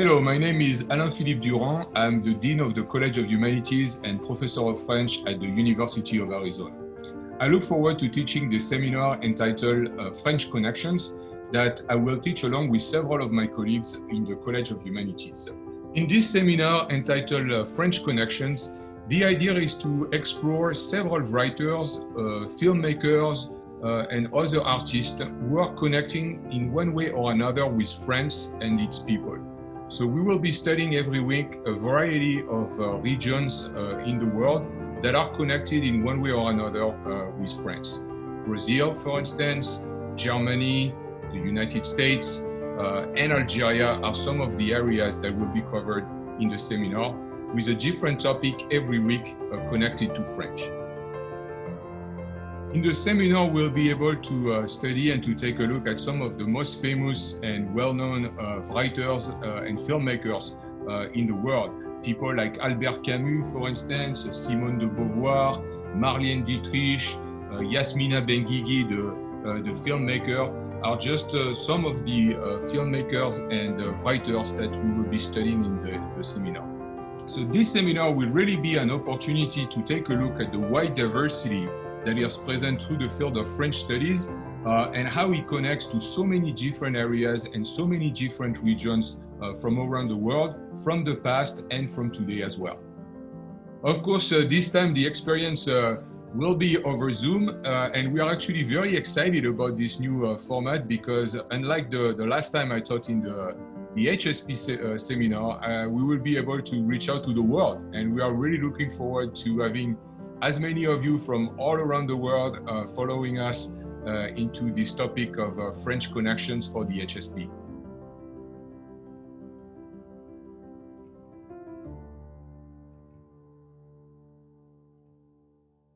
Hello, my name is Alain-Philippe Durand. I'm the Dean of the College of Humanities and Professor of French at the University of Arizona. I look forward to teaching the seminar entitled French Connections that I will teach along with several of my colleagues in the College of Humanities. In this seminar entitled French Connections, the idea is to explore several writers, filmmakers, and other artists who are connecting in one way or another with France and its people. So we will be studying every week a variety of regions in the world that are connected in one way or another with France. Brazil, for instance, Germany, the United States, and Algeria are some of the areas that will be covered in the seminar with a different topic every week connected to French. In the seminar, we'll be able to study and to take a look at some of the most famous and well-known writers and filmmakers in the world. People like Albert Camus, for instance, Simone de Beauvoir, Marlène Dietrich, Yasmina Benguigui, the filmmaker, are just some of the filmmakers and writers that we will be studying in the seminar. So this seminar will really be an opportunity to take a look at the wide diversity that is present through the field of French studies and how it connects to so many different areas and so many different regions from around the world, from the past and from today as well. Of course, this time the experience will be over Zoom and we are actually very excited about this new format because unlike the last time I taught in the HSP seminar, we will be able to reach out to the world, and we are really looking forward to having as many of you from all around the world following us into this topic of French connections for the HSP.